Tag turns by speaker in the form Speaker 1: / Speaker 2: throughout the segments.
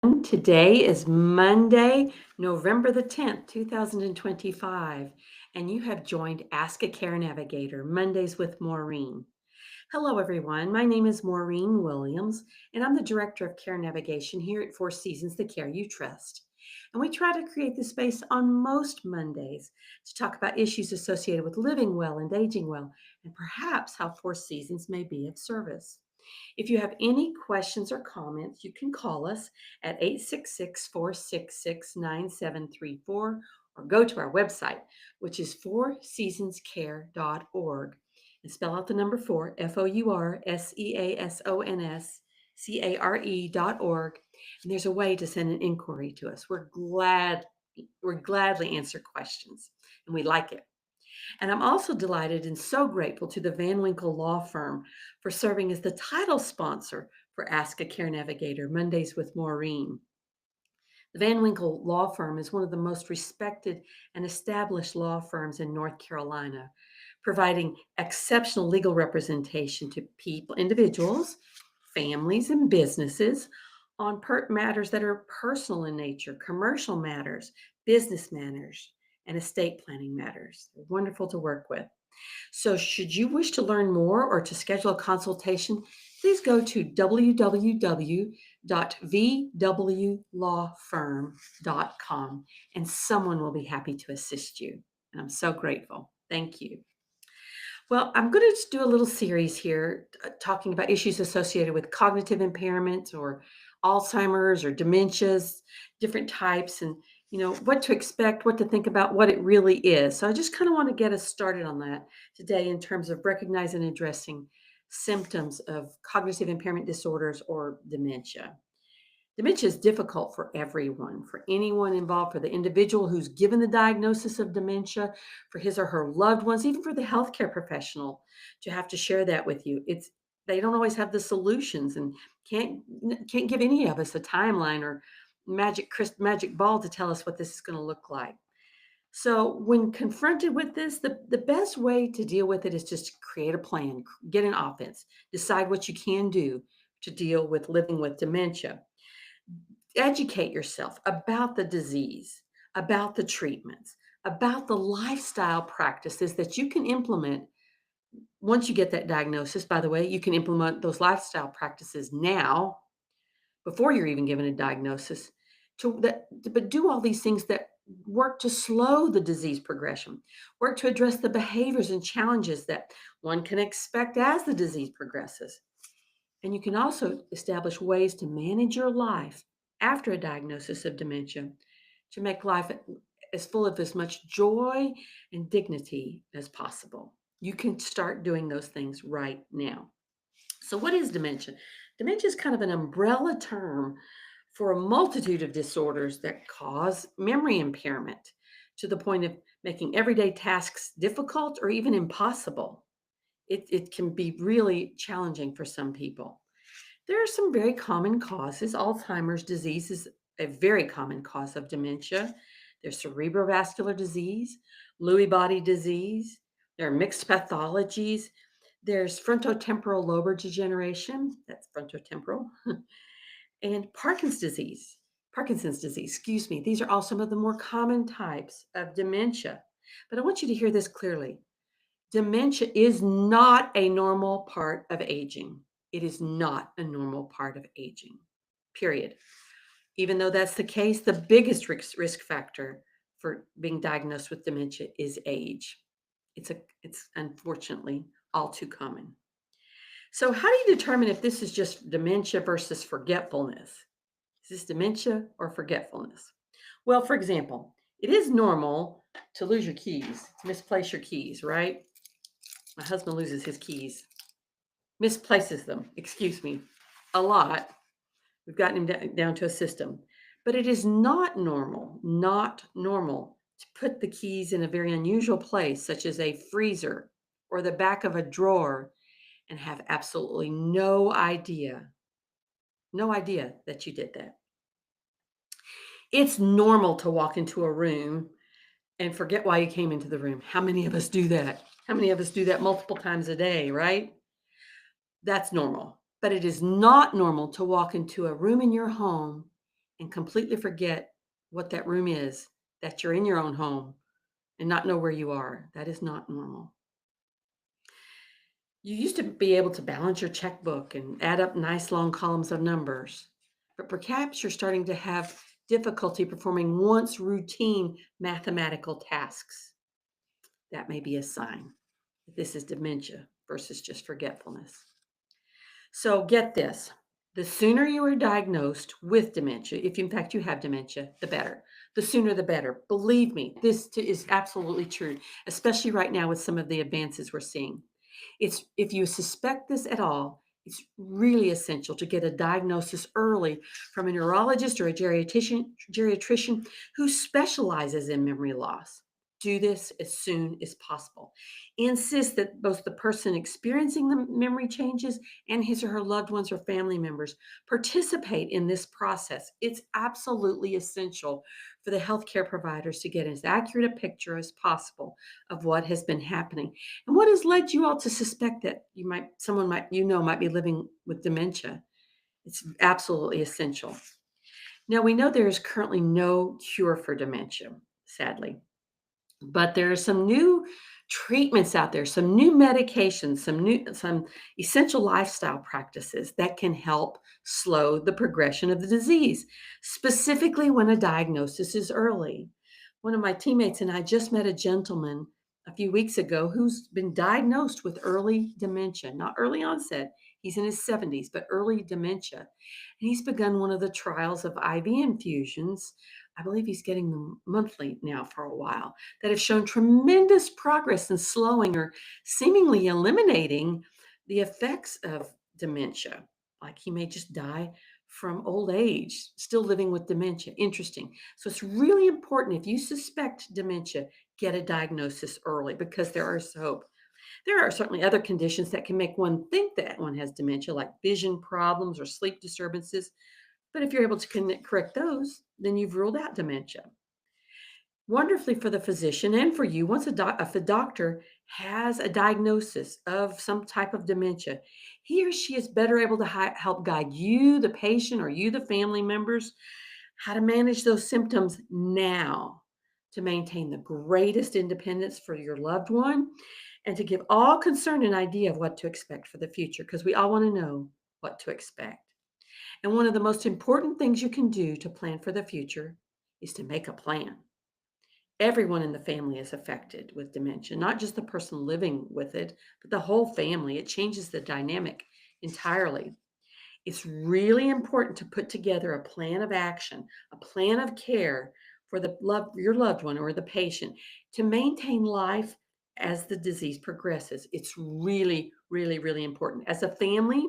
Speaker 1: Today is Monday, November the 10th, 2025, and you have joined Ask a Care Navigator, Mondays with Maureen. Hello, everyone. My name is Maureen Williams, and I'm the Director of Care Navigation here at Four Seasons, the Care You Trust. And we try to create the space on most Mondays to talk about issues associated with living well and aging well, and perhaps how Four Seasons may be of service. If you have any questions or comments, you can call us at 866-466-9734 or go to our website, which is fourseasonscare.org, and spell out the number 4, FOURSEASONSCARE.org. And there's a way to send an inquiry to us. We're gladly answer questions, and we like it. And I'm also delighted and so grateful to the Van Winkle Law Firm for serving as the title sponsor for Ask a Care Navigator, Mondays with Maureen. The Van Winkle Law Firm is one of the most respected and established law firms in North Carolina, providing exceptional legal representation to people, individuals, families, and businesses on matters that are personal in nature, commercial matters, business matters, and estate planning matters. They're wonderful to work with. So, should you wish to learn more or to schedule a consultation, please go to www.vwlawfirm.com and someone will be happy to assist you. And I'm so grateful. Thank you. Well, I'm going to do a little series here talking about issues associated with cognitive impairment or Alzheimer's or dementias, different types, and what to expect, what to think about, what it really is. So I just kind of want to get us started on that today in terms of recognizing and addressing symptoms of cognitive impairment disorders or dementia. Dementia is difficult for everyone, for anyone involved, for the individual who's given the diagnosis of dementia, for his or her loved ones, even for the healthcare professional to have to share that with you. They don't always have the solutions and can't give any of us a timeline or magic ball to tell us what this is going to look like. So when confronted with this, the best way to deal with it is just to create a plan, get an offense, decide what you can do to deal with living with dementia. Educate yourself about the disease, about the treatments, about the lifestyle practices that you can implement once you get that diagnosis. By the way, you can implement those lifestyle practices now before you're even given a diagnosis but do all these things that work to slow the disease progression, work to address the behaviors and challenges that one can expect as the disease progresses. And you can also establish ways to manage your life after a diagnosis of dementia to make life as full of as much joy and dignity as possible. You can start doing those things right now. So, what is dementia? Dementia is kind of an umbrella term for a multitude of disorders that cause memory impairment to the point of making everyday tasks difficult or even impossible. It can be really challenging for some people. There are some very common causes. Alzheimer's disease is a very common cause of dementia. There's cerebrovascular disease, Lewy body disease. There are mixed pathologies. There's frontotemporal lobar degeneration. That's frontotemporal. And Parkinson's disease, excuse me. These are all some of the more common types of dementia. But I want you to hear this clearly. Dementia is not a normal part of aging. It is not a normal part of aging, period. Even though that's the case, the biggest risk factor for being diagnosed with dementia is age. It's unfortunately all too common. So, how do you determine if this is just dementia versus forgetfulness? Is this dementia or forgetfulness? Well, for example, it is normal to lose your keys, to misplace your keys, right? My husband loses his keys, misplaces them, excuse me, a lot. We've gotten him down to a system. But it is not normal to put the keys in a very unusual place, such as a freezer or the back of a drawer, and have absolutely no idea that you did that. It's normal to walk into a room and forget why you came into the room. How many of us do that? How many of us do that multiple times a day, right? That's normal. But it is not normal to walk into a room in your home and completely forget what that room is, that you're in your own home and not know where you are. That is not normal. You used to be able to balance your checkbook and add up nice long columns of numbers, but perhaps you're starting to have difficulty performing once routine mathematical tasks. That may be a sign that this is dementia versus just forgetfulness. So get this. The sooner you are diagnosed with dementia, if in fact you have dementia, the better. The sooner the better. Believe me, is absolutely true, especially right now with some of the advances we're seeing. It's if you suspect this at all, it's really essential to get a diagnosis early from a neurologist or a geriatrician who specializes in memory loss. Do this as soon as possible. Insist that both the person experiencing the memory changes and his or her loved ones or family members participate in this process. It's absolutely essential for the healthcare providers to get as accurate a picture as possible of what has been happening and what has led you all to suspect that someone might be living with dementia. It's absolutely essential. Now we know there is currently no cure for dementia, sadly. But there are some new treatments out there, some new medications, some essential lifestyle practices that can help slow the progression of the disease, specifically when a diagnosis is early. One of my teammates and I just met a gentleman a few weeks ago who's been diagnosed with early dementia, not early onset. He's in his 70s, but early dementia. And he's begun one of the trials of IV infusions. I believe he's getting them monthly now for a while that have shown tremendous progress in slowing or seemingly eliminating the effects of dementia. Like he may just die from old age, still living with dementia. Interesting. So it's really important if you suspect dementia, get a diagnosis early because there is hope. There are certainly other conditions that can make one think that one has dementia, like vision problems or sleep disturbances. But if you're able to correct those, then you've ruled out dementia. Wonderfully for the physician and for you, once if the doctor has a diagnosis of some type of dementia, he or she is better able to help guide you, the patient, or you, the family members, how to manage those symptoms now to maintain the greatest independence for your loved one and to give all concerned an idea of what to expect for the future because we all want to know what to expect. And one of the most important things you can do to plan for the future is to make a plan. Everyone in the family is affected with dementia, not just the person living with it, but the whole family. It changes the dynamic entirely. It's really important to put together a plan of action, a plan of care for your loved one or the patient to maintain life as the disease progresses. It's really, really, really important. As a family,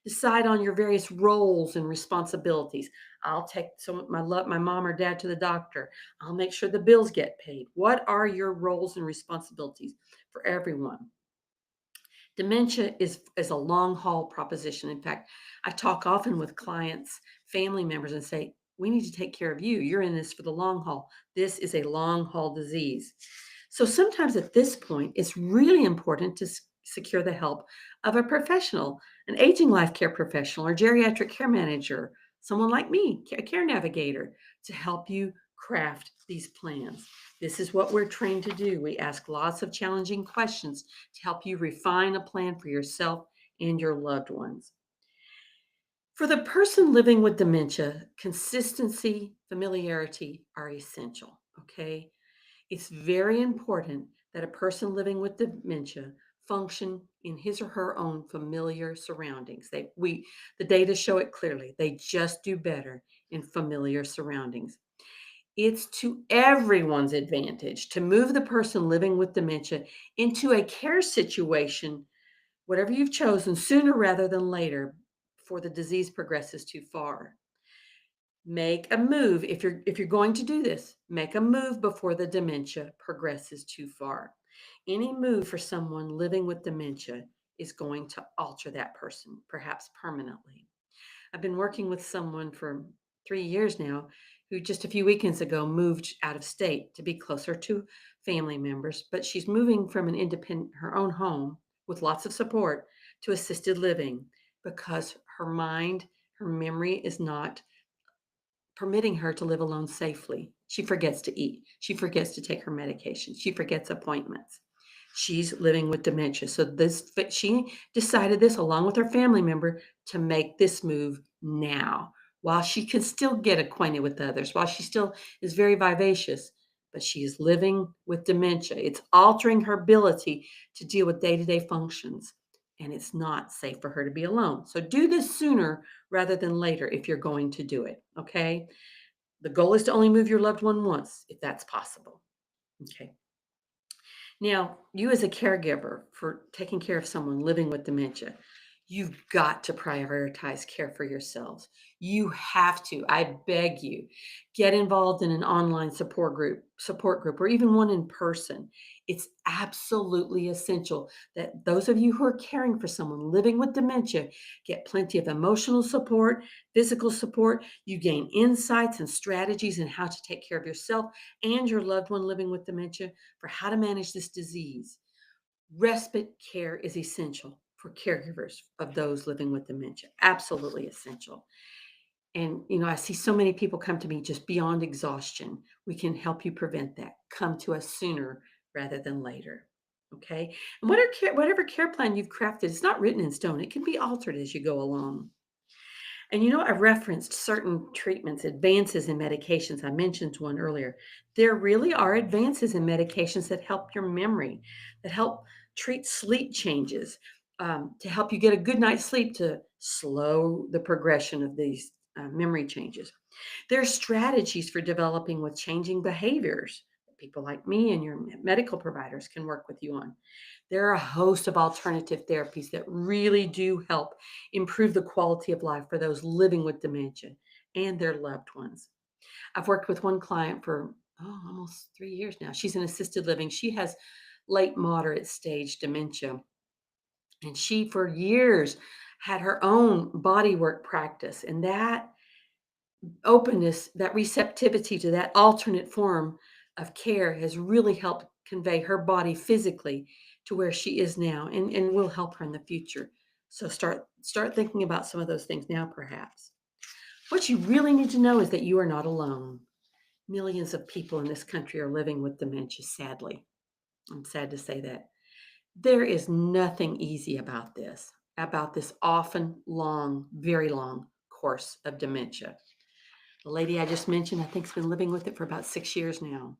Speaker 1: decide on your various roles and responsibilities. I'll take my mom or dad to the doctor. I'll make sure the bills get paid. What are your roles and responsibilities for everyone? Dementia is a long haul proposition. In fact, I talk often with clients, family members, and say, we need to take care of you. You're in this for the long haul. This is a long haul disease. So sometimes at this point, it's really important to secure the help of a professional, an aging life care professional or geriatric care manager, someone like me, a care navigator, to help you craft these plans. This is what we're trained to do. We ask lots of challenging questions to help you refine a plan for yourself and your loved ones. For the person living with dementia, consistency, familiarity are essential, okay? It's very important that a person living with dementia function in his or her own familiar surroundings. The data show it clearly. They just do better in familiar surroundings. It's to everyone's advantage to move the person living with dementia into a care situation, whatever you've chosen, sooner rather than later before the disease progresses too far. Make a move if you're going to do this. Make a move before the dementia progresses too far. Any move for someone living with dementia is going to alter that person, perhaps permanently. I've been working with someone for 3 years now who just a few weekends ago moved out of state to be closer to family members, but she's moving from her own home with lots of support to assisted living because her memory is not permitting her to live alone safely. She forgets to eat. She forgets to take her medication. She forgets appointments. She's living with dementia. So she decided this along with her family member to make this move now while she can still get acquainted with others, while she still is very vivacious, but she is living with dementia. It's altering her ability to deal with day-to-day functions, and it's not safe for her to be alone. So do this sooner rather than later if you're going to do it, okay? The goal is to only move your loved one once if that's possible. Okay. Now, you as a caregiver for taking care of someone living with dementia, you've got to prioritize care for yourselves. You have to, I beg you, get involved in an online support group, or even one in person. It's absolutely essential that those of you who are caring for someone living with dementia get plenty of emotional support, physical support. You gain insights and strategies in how to take care of yourself and your loved one living with dementia for how to manage this disease. Respite care is essential for caregivers of those living with dementia. Absolutely essential. And, I see so many people come to me just beyond exhaustion. We can help you prevent that. Come to us sooner rather than later. Okay. And whatever care plan you've crafted, it's not written in stone. It can be altered as you go along. And I referenced certain treatments, advances in medications. I mentioned one earlier. There really are advances in medications that help your memory, that help treat sleep changes, to help you get a good night's sleep to slow the progression of these memory changes. There are strategies for developing with changing behaviors that people like me and your medical providers can work with you on. There are a host of alternative therapies that really do help improve the quality of life for those living with dementia and their loved ones. I've worked with one client for almost 3 years now. She's in assisted living. She has late moderate stage dementia, and she, for years, had her own body work practice. And that openness, that receptivity to that alternate form of care has really helped convey her body physically to where she is now, and will help her in the future. So start thinking about some of those things now, perhaps. What you really need to know is that you are not alone. Millions of people in this country are living with dementia, sadly. I'm sad to say that. There is nothing easy about this often long, very long course of dementia. The lady I just mentioned, I think, has been living with it for about 6 years now.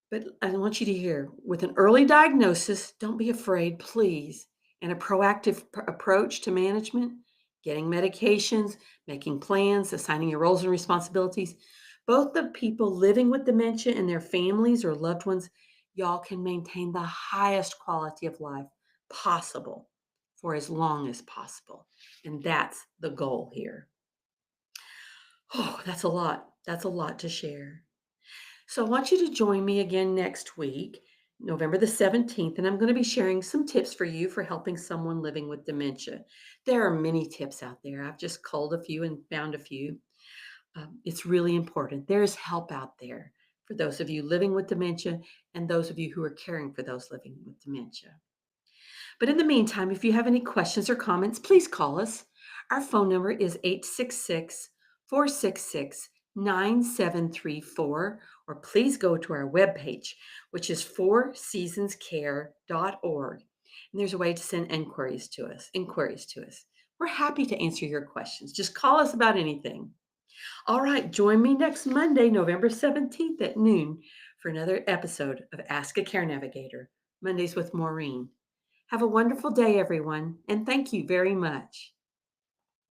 Speaker 1: But I want you to hear, with an early diagnosis, don't be afraid, please, and a proactive approach to management, getting medications, making plans, assigning your roles and responsibilities, both the people living with dementia and their families or loved ones, y'all can maintain the highest quality of life possible for as long as possible. And that's the goal here. Oh, that's a lot. That's a lot to share. So I want you to join me again next week, November the 17th, and I'm going to be sharing some tips for you for helping someone living with dementia. There are many tips out there. I've just culled a few and found a few. It's really important. There is help out there for those of you living with dementia and those of you who are caring for those living with dementia. But in the meantime, if you have any questions or comments, please call us. Our phone number is 866-466-9734, or please go to our webpage, which is fourseasonscare.org. And there's a way to send inquiries to us. We're happy to answer your questions. Just call us about anything. All right, join me next Monday, November 17th at noon for another episode of Ask a Care Navigator, Mondays with Maureen. Have a wonderful day, everyone, and thank you very much.